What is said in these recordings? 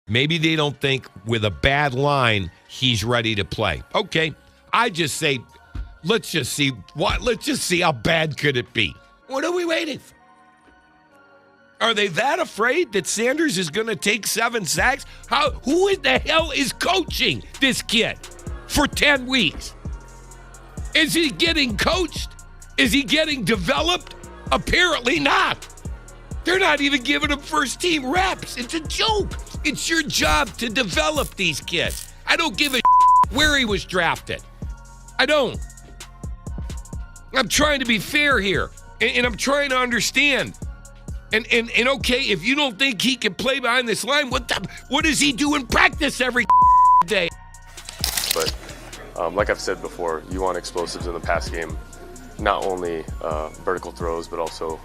Maybe they don't think with a bad line he's ready to play. Okay, I just say, let's just see how bad could it be. What are we waiting for? Are they that afraid that Sanders is going to take 7 sacks? Who in the hell is coaching this kid for 10 weeks? Is he getting coached? Is he getting developed? Apparently not. They're not even giving him first team reps. It's a joke. It's your job to develop these kids. I don't give a where he was drafted. I don't. I'm trying to be fair here, and I'm trying to understand. And okay, if you don't think he can play behind this line, what does he do in practice every day? But like I've said before, you want explosives in the pass game, not only vertical throws, but also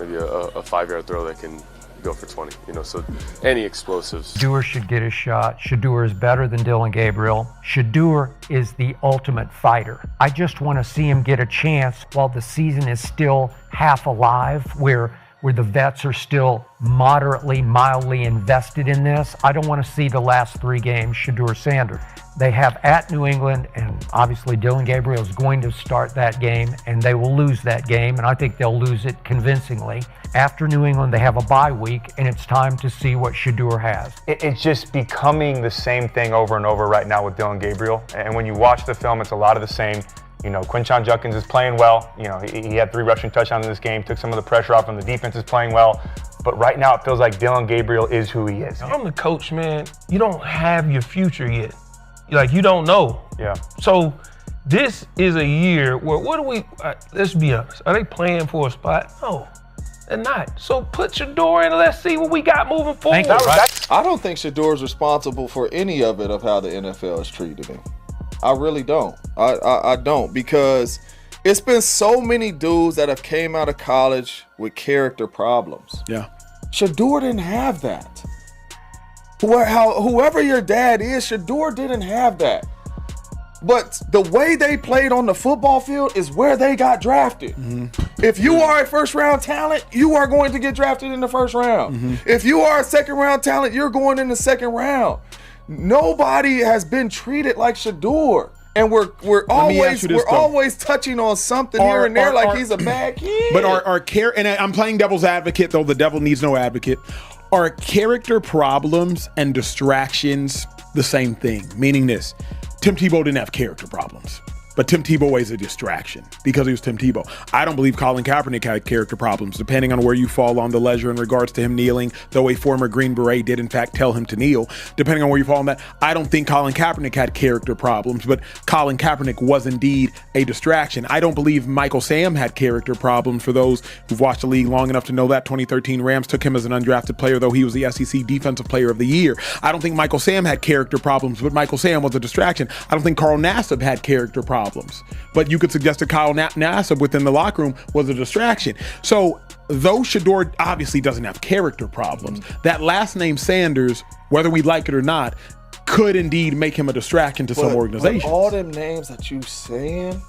maybe a 5-yard throw that can go for 20, so any explosives. Shedeur should get a shot. Shedeur is better than Dillon Gabriel. Shedeur is the ultimate fighter. I just want to see him get a chance while the season is still half alive, where the vets are still mildly invested in this. I don't want to see the last 3 games Shedeur Sanders. They have at New England, and obviously Dillon Gabriel is going to start that game, and they will lose that game, and I think they'll lose it convincingly. After New England, they have a bye week, and it's time to see what Shedeur has. It's just becoming the same thing over and over right now with Dillon Gabriel, and when you watch the film, it's a lot of the same. Quinshon Judkins is playing well. He had 3 rushing touchdowns in this game, took some of the pressure off, and the defense is playing well. But right now, it feels like Dillon Gabriel is who he is. I'm the coach, man. You don't have your future yet. You don't know. Yeah. So this is a year where, let's be honest, are they playing for a spot? No, they're not. So put Shedeur in and let's see what we got moving forward. I don't think Shedeur is responsible for any of it of how the NFL has treated him. I really don't. I don't, because it's been so many dudes that have came out of college with character problems. Yeah. Shedeur didn't have that. Whoever your dad is, Shedeur didn't have that. But the way they played on the football field is where they got drafted. Mm-hmm. If you are a first-round talent, you are going to get drafted in the first round. Mm-hmm. If you are a second-round talent, you're going in the second round. Nobody has been treated like Shedeur. And we're always touching on something here and there like he's a bad kid. But and I'm playing devil's advocate, though the devil needs no advocate. Are character problems and distractions the same thing? Meaning this, Tim Tebow didn't have character problems, but Tim Tebow is a distraction because he was Tim Tebow. I don't believe Colin Kaepernick had character problems, depending on where you fall on the ledger in regards to him kneeling, though a former Green Beret did in fact tell him to kneel. Depending on where you fall on that, I don't think Colin Kaepernick had character problems, but Colin Kaepernick was indeed a distraction. I don't believe Michael Sam had character problems. For those who've watched the league long enough to know that, 2013 Rams took him as an undrafted player, though he was the SEC Defensive Player of the Year. I don't think Michael Sam had character problems, but Michael Sam was a distraction. I don't think Carl Nassib had character problems, but you could suggest that Kyle Nassib within the locker room was a distraction. So though Shedeur obviously doesn't have character problems, that last name Sanders, whether we like it or not, could indeed make him a distraction to some organizations. All them names that you saying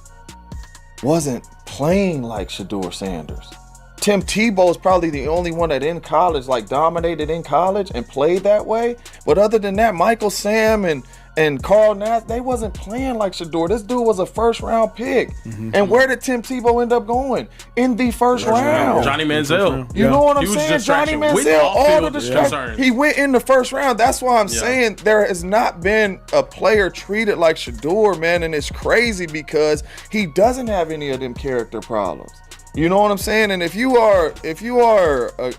wasn't playing like Shedeur Sanders. Tim Tebow is probably the only one that in college dominated in college and played that way. But other than that, Michael Sam and Carl Nass, they wasn't playing like Shedeur. This dude was a first-round pick. Mm-hmm. And where did Tim Tebow end up going? In the first round. Johnny Manziel. You know what I'm saying? Johnny Manziel, all the distractions. He went in the first round. That's why I'm saying there has not been a player treated like Shedeur, man, and it's crazy because he doesn't have any of them character problems. You know what I'm saying? And if you are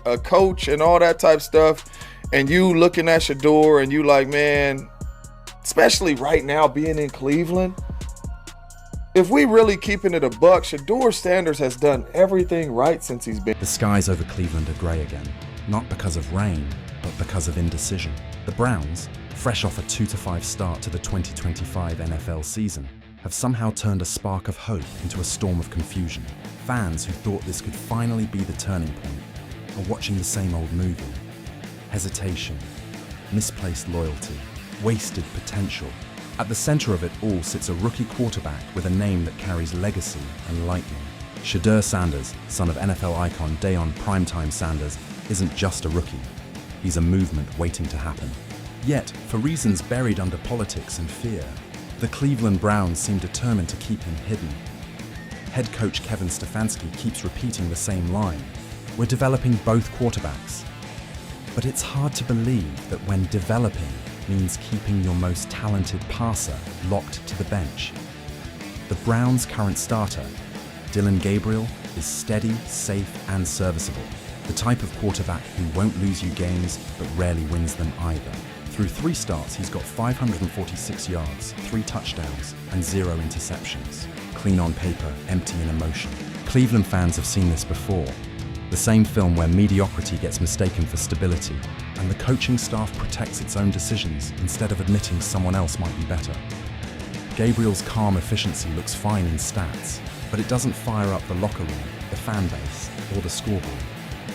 a coach and all that type stuff, and you looking at Shedeur and you like, man, especially right now being in Cleveland, if we really keeping it a buck, Shedeur Sanders has done everything right since he's been. The skies over Cleveland are grey again, not because of rain, but because of indecision. The Browns, fresh off a 2-5 start to the 2025 NFL season, have somehow turned a spark of hope into a storm of confusion. Fans who thought this could finally be the turning point are watching the same old movie. Hesitation, misplaced loyalty, wasted potential. At the center of it all sits a rookie quarterback with a name that carries legacy and lightning. Shedeur Sanders, son of NFL icon Deion Primetime Sanders, isn't just a rookie. He's a movement waiting to happen. Yet, for reasons buried under politics and fear, the Cleveland Browns seem determined to keep him hidden. Head coach Kevin Stefanski keeps repeating the same line: "We're developing both quarterbacks." But it's hard to believe that when developing means keeping your most talented passer locked to the bench. The Browns' current starter, Dillon Gabriel, is steady, safe, and serviceable. The type of quarterback who won't lose you games, but rarely wins them either. Through 3 starts, he's got 546 yards, 3 touchdowns, and 0 interceptions. Clean on paper, empty in emotion. Cleveland fans have seen this before. The same film where mediocrity gets mistaken for stability, and the coaching staff protects its own decisions instead of admitting someone else might be better. Gabriel's calm efficiency looks fine in stats, but it doesn't fire up the locker room, the fan base, or the scoreboard.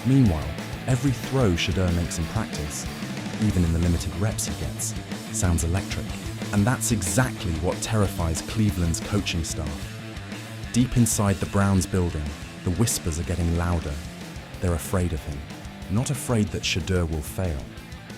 Meanwhile, every throw Shedeur makes in practice, even in the limited reps he gets, sounds electric. And that's exactly what terrifies Cleveland's coaching staff. Deep inside the Browns building, the whispers are getting louder. They're afraid of him. Not afraid that Shedeur will fail,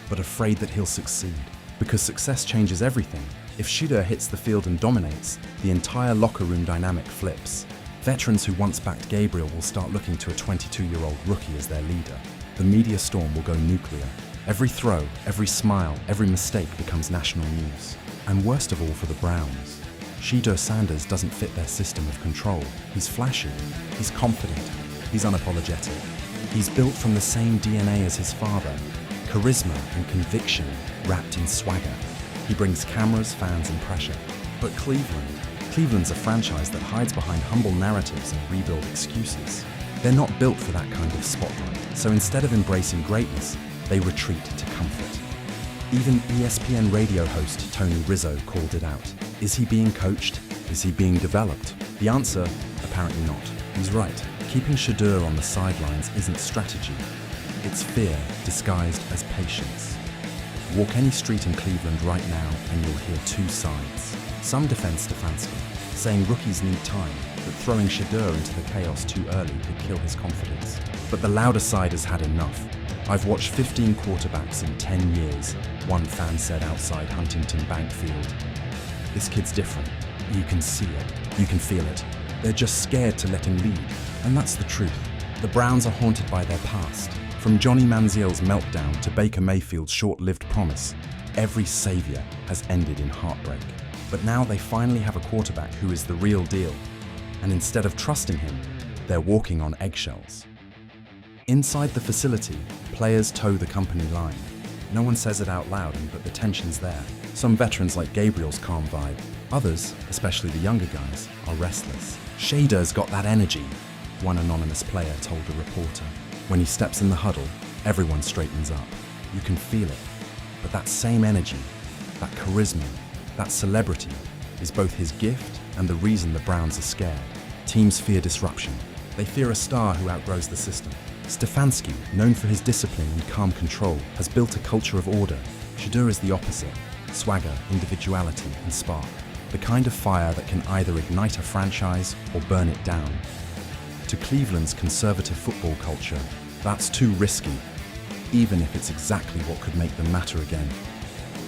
but afraid that he'll succeed. Because success changes everything. If Shedeur hits the field and dominates, the entire locker room dynamic flips. Veterans who once backed Gabriel will start looking to a 22-year-old rookie as their leader. The media storm will go nuclear. Every throw, every smile, every mistake becomes national news. And worst of all for the Browns, Shedeur Sanders doesn't fit their system of control. He's flashy, he's confident, he's unapologetic. He's built from the same DNA as his father, charisma and conviction wrapped in swagger. He brings cameras, fans, and pressure. But Cleveland's a franchise that hides behind humble narratives and rebuild excuses. They're not built for that kind of spotlight, so instead of embracing greatness, they retreat to comfort. Even ESPN radio host Tony Rizzo called it out. Is he being coached? Is he being developed? The answer, apparently not. He's right. Keeping Shedeur on the sidelines isn't strategy. It's fear disguised as patience. Walk any street in Cleveland right now and you'll hear 2 sides. Some defend Stefanski, saying rookies need time, that throwing Shedeur into the chaos too early could kill his confidence. But the louder side has had enough. "I've watched 15 quarterbacks in 10 years, one fan said outside Huntington Bank Field. This kid's different. You can see it. You can feel it. They're just scared to let him lead. And that's the truth. The Browns are haunted by their past. From Johnny Manziel's meltdown to Baker Mayfield's short-lived promise, every savior has ended in heartbreak. But now they finally have a quarterback who is the real deal. And instead of trusting him, they're walking on eggshells. Inside the facility, players toe the company line. No one says it out loud, but the tension's there. Some veterans like Gabriel's calm vibe. Others, especially the younger guys, are restless. "Shedeur's got that energy," one anonymous player told a reporter. When he steps in the huddle, everyone straightens up. You can feel it. But that same energy, that charisma, that celebrity, is both his gift and the reason the Browns are scared. Teams fear disruption. They fear a star who outgrows the system. Stefanski, known for his discipline and calm control, has built a culture of order. Shedeur is the opposite. Swagger, individuality, and spark. The kind of fire that can either ignite a franchise or burn it down. To Cleveland's conservative football culture, that's too risky, even if it's exactly what could make them matter again.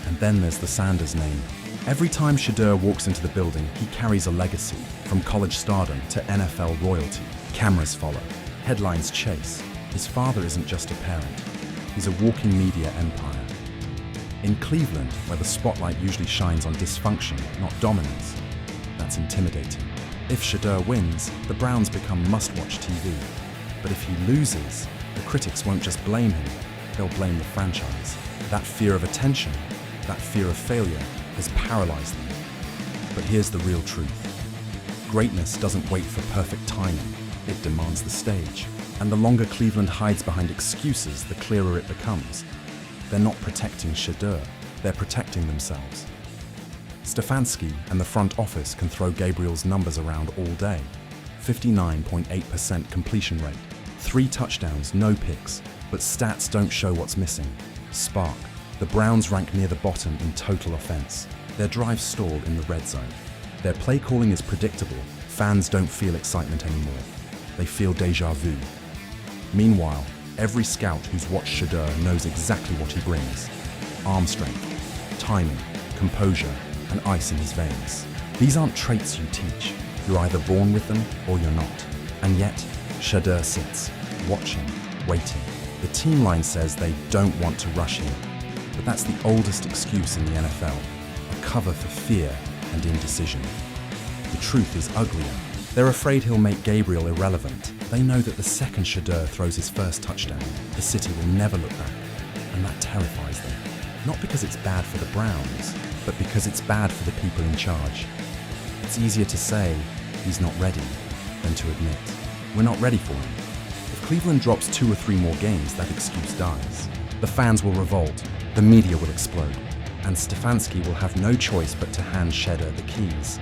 And then there's the Sanders name. Every time Shedeur walks into the building, he carries a legacy, from college stardom to NFL royalty. Cameras follow. Headlines chase. His father isn't just a parent. He's a walking media empire. In Cleveland, where the spotlight usually shines on dysfunction, not dominance, that's intimidating. If Shedeur wins, the Browns become must-watch TV. But if he loses, the critics won't just blame him, they'll blame the franchise. That fear of attention, that fear of failure, has paralyzed them. But here's the real truth. Greatness doesn't wait for perfect timing, it demands the stage. And the longer Cleveland hides behind excuses, the clearer it becomes. They're not protecting Shedeur, they're protecting themselves. Stefanski and the front office can throw Gabriel's numbers around all day. 59.8% completion rate, 3 touchdowns, no picks, but stats don't show what's missing. Spark. The Browns rank near the bottom in total offense. Their drives stall in the red zone. Their play calling is predictable. Fans don't feel excitement anymore. They feel déjà vu. Meanwhile, Every scout who's watched Shedeur knows exactly what he brings. Arm strength, timing, composure, and ice in his veins. These aren't traits you teach. You're either born with them or you're not. And yet, Shedeur sits, watching, waiting. The team line says they don't want to rush him. But that's the oldest excuse in the NFL, a cover for fear and indecision. The truth is uglier. They're afraid he'll make Gabriel irrelevant. They know that the second Shedeur throws his first touchdown, the city will never look back. And that terrifies them. Not because it's bad for the Browns, but because it's bad for the people in charge. It's easier to say, he's not ready, than to admit, we're not ready for him. If Cleveland drops 2 or 3 more games, that excuse dies. The fans will revolt, the media will explode, and Stefanski will have no choice but to hand Shedeur the keys.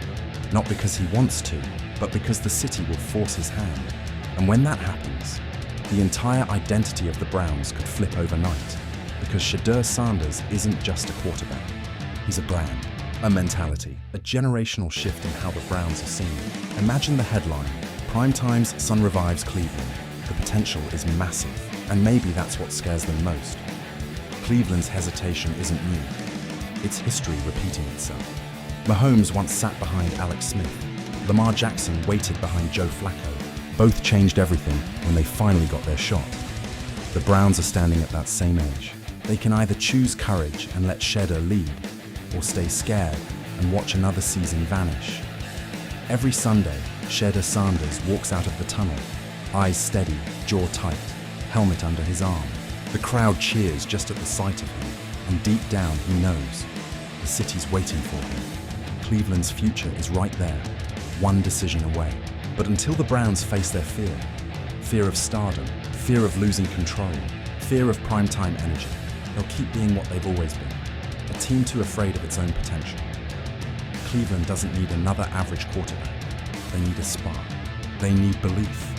Not because he wants to, but because the city will force his hand. And when that happens, the entire identity of the Browns could flip overnight. Because Shedeur Sanders isn't just a quarterback. He's a brand, a mentality, a generational shift in how the Browns are seen. Imagine the headline, Primetime's Sun Revives Cleveland. The potential is massive, and maybe that's what scares them most. Cleveland's hesitation isn't new. It's history repeating itself. Mahomes once sat behind Alex Smith. Lamar Jackson waited behind Joe Flacco. Both changed everything when they finally got their shot. The Browns are standing at that same edge. They can either choose courage and let Shedeur lead, or stay scared and watch another season vanish. Every Sunday, Shedeur Sanders walks out of the tunnel, eyes steady, jaw tight, helmet under his arm. The crowd cheers just at the sight of him, and deep down he knows the city's waiting for him. Cleveland's future is right there, one decision away. But until the Browns face their fear of stardom, fear of losing control, fear of primetime energy, they'll keep being what they've always been, a team too afraid of its own potential. Cleveland doesn't need another average quarterback. They need a spark. They need belief.